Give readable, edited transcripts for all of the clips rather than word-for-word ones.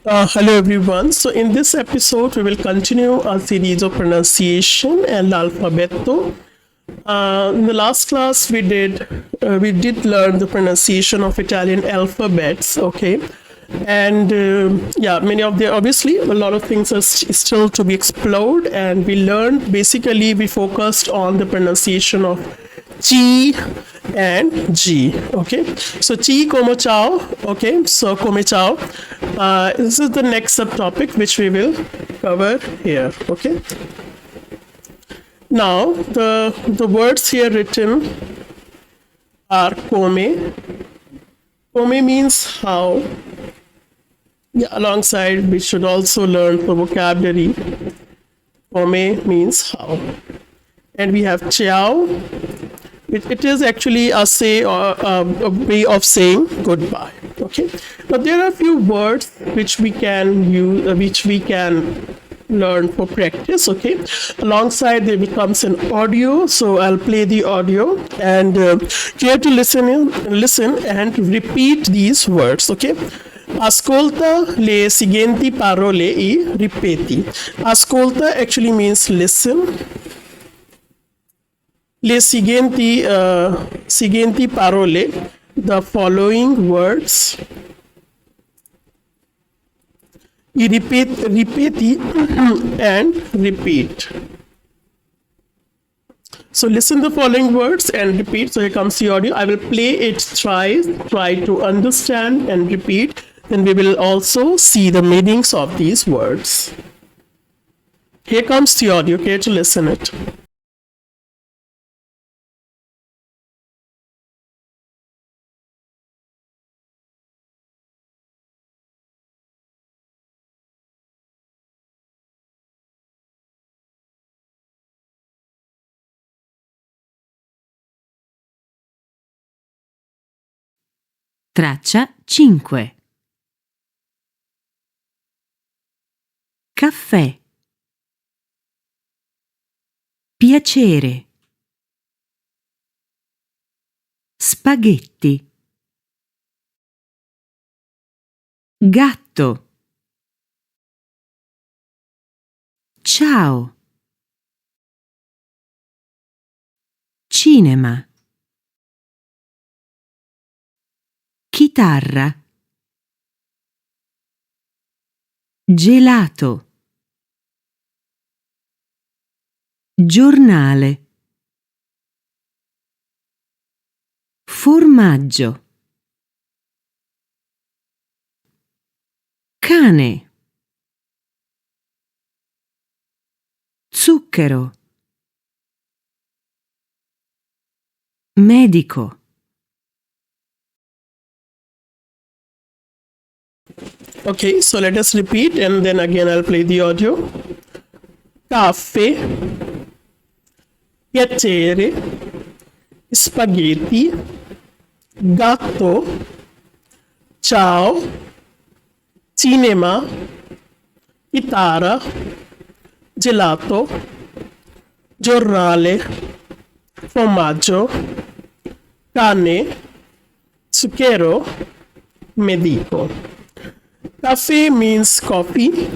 Hello everyone. So in this episode, we will continue our series of pronunciation and Alfabeto. In the last class, we did learn the pronunciation of Italian alphabets. Okay, and yeah, many of the obviously a lot of things are still to be explored, and we learned basically we focused on the pronunciation of Chi and G. Okay, so Chi como ciao. Okay, so come ciao. This is the next subtopic which we will cover here. Okay. Now the words here written are come. Come means how. Yeah, alongside we should also learn the vocabulary. Come means how, and we have ciao. It is actually a say or a way of saying goodbye. Okay. Now there are a few words which we can use, which we can learn for practice. Okay. Alongside there becomes an audio, so I'll play the audio, and you have to listen and repeat these words. Okay. Ascolta le seguenti parole e ripeti. Ascolta actually means listen. Le seguenti parole, the following words. Ripeti and repeat. So listen the following words and repeat. So here comes the audio. I will play it thrice. Try to understand and repeat. Then we will also see the meanings of these words. Here comes the audio. Care to listen it. Traccia 5. Caffè. Piacere. Spaghetti. Gatto. Ciao. Cinema. Chitarra. Gelato. Giornale. Formaggio. Cane. Zucchero. Medico. Okay, so let us repeat, and then again I'll play the audio. Caffè, piacere, spaghetti, gatto, ciao, cinema, chitarra, gelato, giornale, formaggio, cane, zucchero, medico. Cafe means coffee.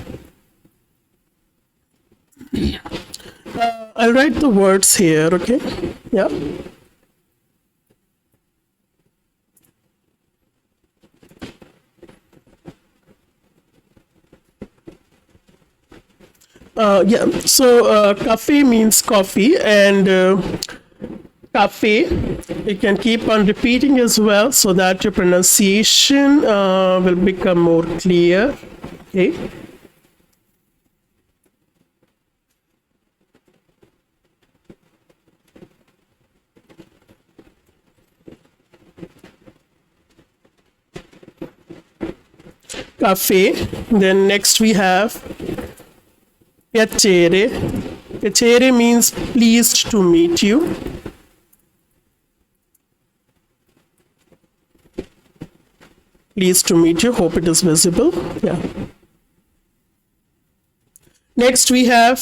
I'll write the words here, okay? Yeah. So cafe means coffee, and cafe, you can keep on repeating as well so that your pronunciation will become more clear. Okay. Cafe. Then next we have piacere. Piacere means pleased to meet you. Pleased to meet you. Hope it is visible. Yeah. Next we have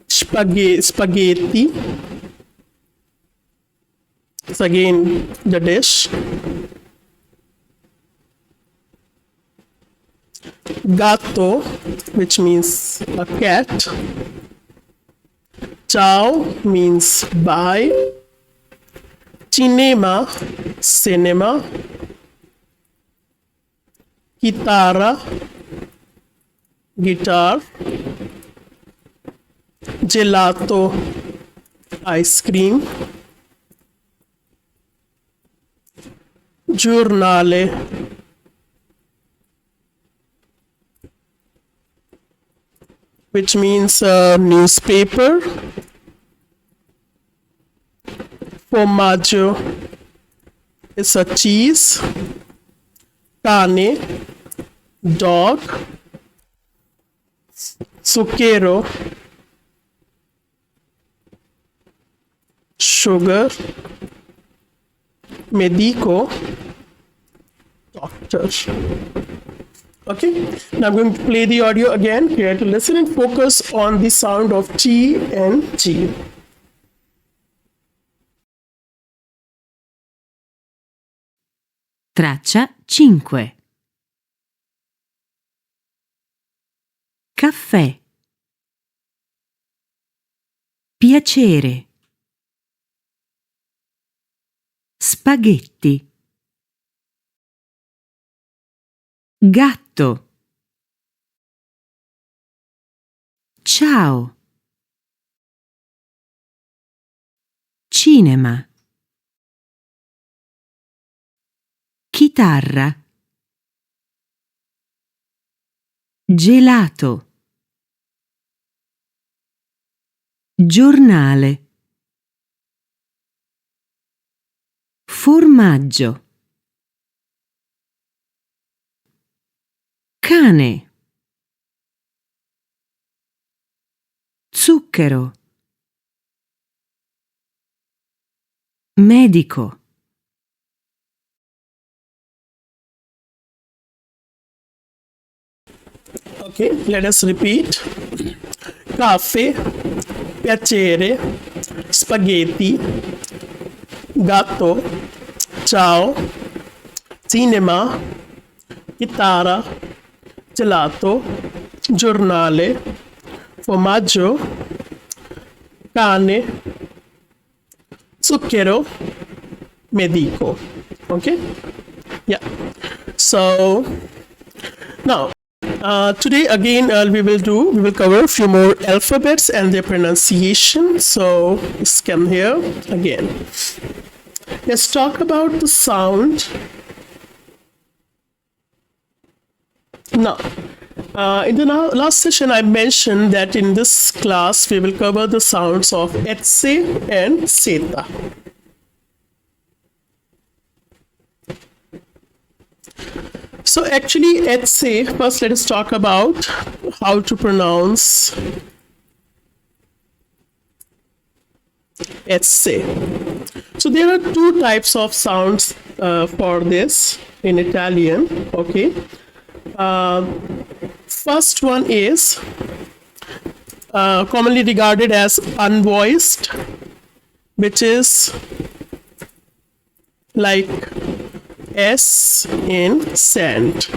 spaghetti. It's again the dish. Gatto, which means a cat. Ciao means bye. Cinema, cinema. Chitarra, guitar. Gelato, ice cream. Giornale, which means a newspaper. Formaggio is a cheese. Cane, dog. Zucchero, sugar. Medico, doctor. Okay, now I'm going to play the audio again. Here to listen and focus on the sound of T and G. Traccia 5. Caffè. Piacere. Spaghetti. Gatto. Ciao. Cinema. Chitarra. Gelato. Giornale. Formaggio. Cane. Zucchero. Medico. Okay, let us repeat. Caffè, piacere, spaghetti, gatto, ciao, cinema, chitarra, gelato, giornale, formaggio, cane, zucchero, medico. Okay? Yeah. So now today again we will cover a few more alphabets and their pronunciation. So scan here again. Let's talk about the sound. Now, in the last session, I mentioned that in this class we will cover the sounds of etse and seta. So actually, etse, first let us talk about how to pronounce etse. So there are two types of sounds for this in Italian, okay? First one is commonly regarded as unvoiced, which is like S in sand.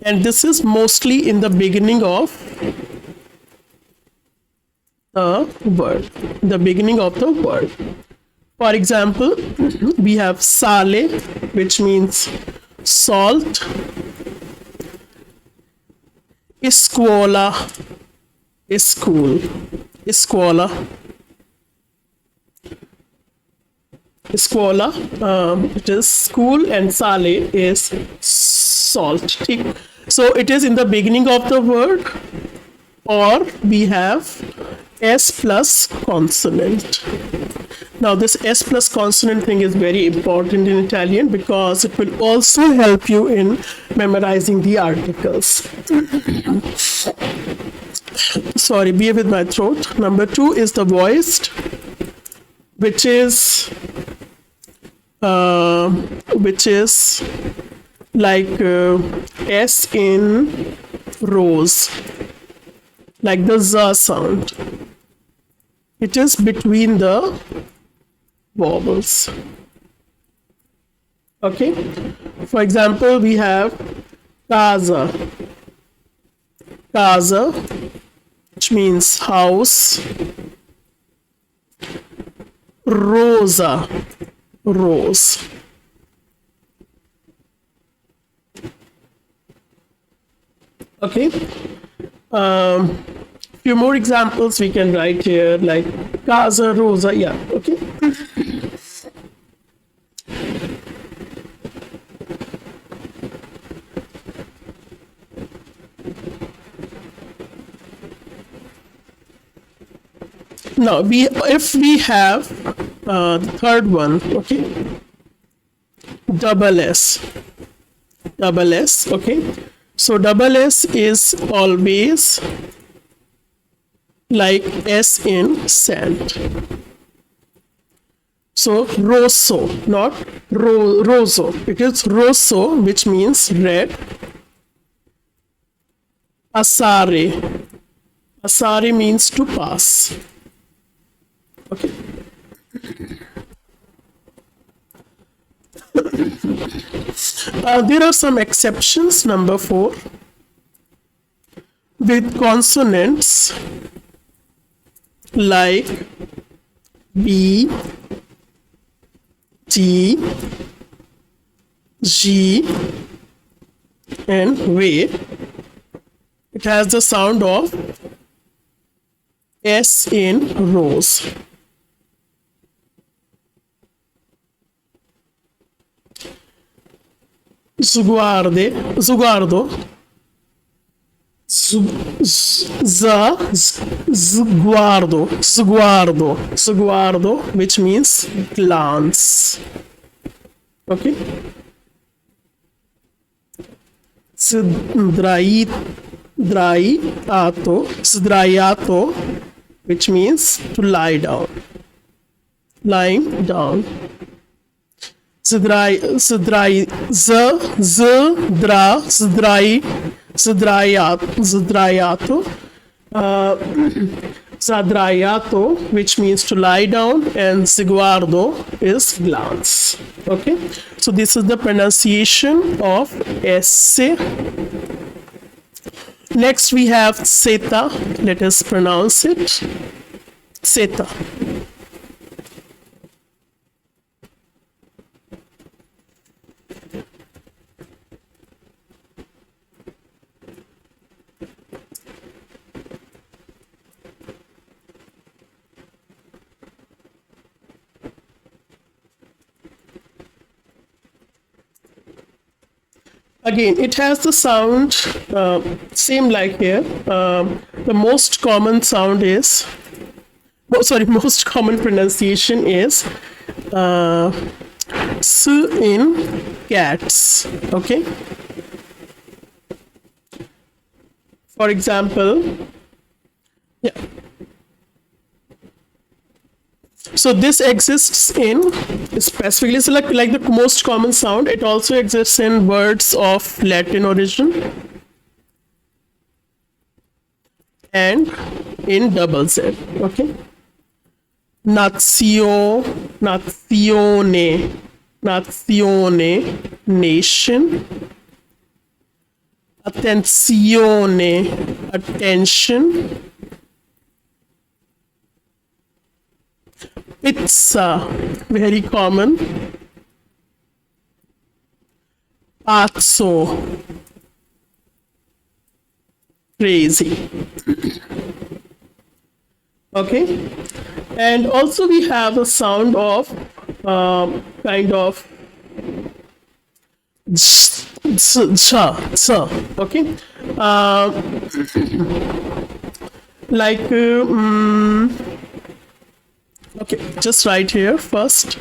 And this is mostly in the beginning of a word. The beginning of the word. For example, we have sale, which means salt. Scuola is school. Scuola. Scuola, it is school, and sale is salt. So it is in the beginning of the word, or we have S plus consonant. Now this S plus consonant thing is very important in Italian because it will also help you in memorizing the articles. Sorry, bear with my throat. Number 2 is the voiced, which is like S in rose, like the Z sound. It is between the vowels. Okay. For example, we have casa, casa, which means house. Rosa, rose. Okay. Few more examples we can write here, like casa rosa. Yeah. Okay. Now, if we have the third one, okay, double S, okay. So double S is always like S in sand. So rosso, not rosso. It is rosso, which means red. Passare. Passare means to pass. Okay. There are some exceptions. Number 4. With consonants like B, T, G, and V, it has the sound of S in rose. Sguardo, sguardo, which means glance. Okay. Sdraiato, which means to lie down, lying down. Zadraiato, which means to lie down, and sguardo is glance. Okay, so this is the pronunciation of S. Next we have seta. Let us pronounce it. Seta. Again, it has the sound same like here. The most common sound is, most common pronunciation is S in cats. Okay. For example, yeah. So this exists in specifically, so like the most common sound, it also exists in words of Latin origin and in double Z. Okay. Nazione, nation. Attenzione, attention. Pizza, very common. Pazzo, crazy. Okay, and also we have a sound of kind of okay, like okay, just right here first.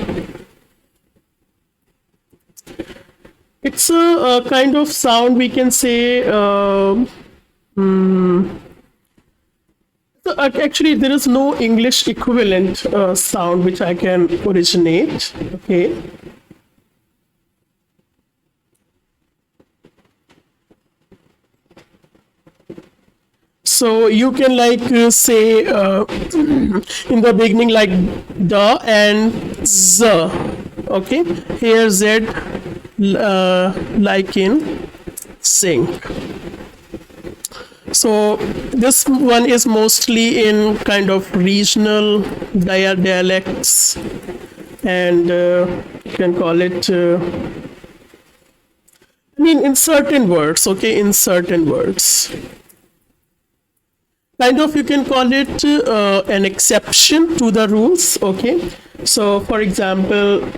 It's a kind of sound we can say. Actually, there is no English equivalent sound which I can originate. Okay. So you can like say in the beginning like da and z. Okay. Here Z like in sink. So this one is mostly in kind of regional dialects, and you can call it, in certain words, okay, in certain words. Kind of, you can call it an exception to the rules, okay? So, for example,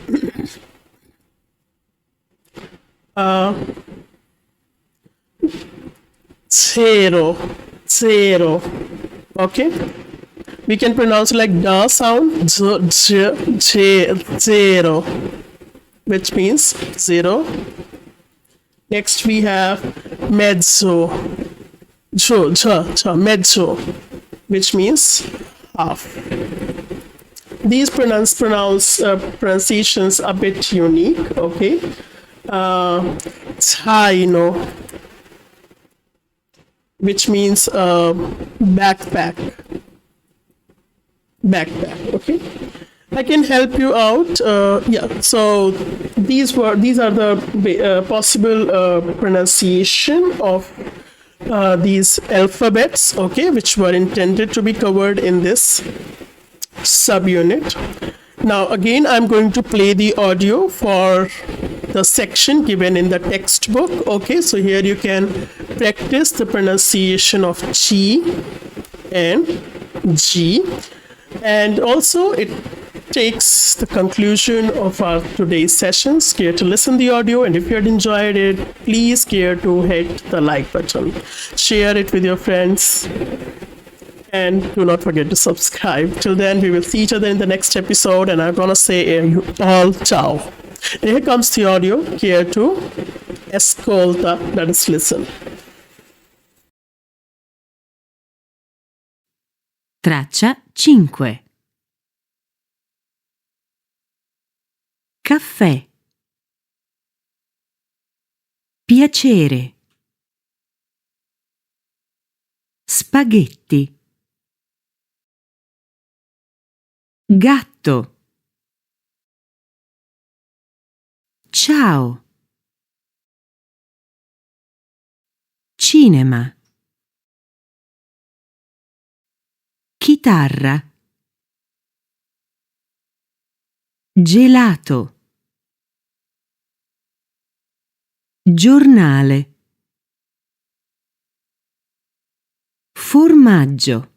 zero, zero, okay? We can pronounce like the sound, zero, which means zero. Next we have mezzo, mezzo, which means half. These pronunciations are a bit unique, okay? Zaino, which means backpack, okay? I can help you out. So these are the possible pronunciation of these alphabets, okay, which were intended to be covered in this subunit. Now again, I'm going to play the audio for the section given in the textbook. Okay, so here you can practice the pronunciation of G and G, and also it takes the conclusion of our today's sessions. Care to listen the audio, and if you had enjoyed it, please care to hit the like button, share it with your friends, and do not forget to subscribe. Till then, we will see each other in the next episode, and I'm gonna say all ciao. And here comes the audio. Care to ascolta, that is listen. Traccia 5. Caffè. Piacere. Spaghetti. Gatto. Ciao. Cinema. Chitarra. Gelato. Giornale. Formaggio.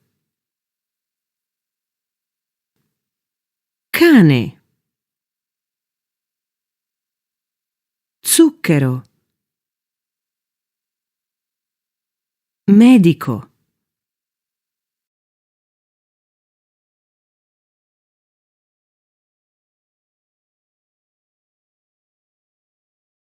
Cane. Zucchero. Medico.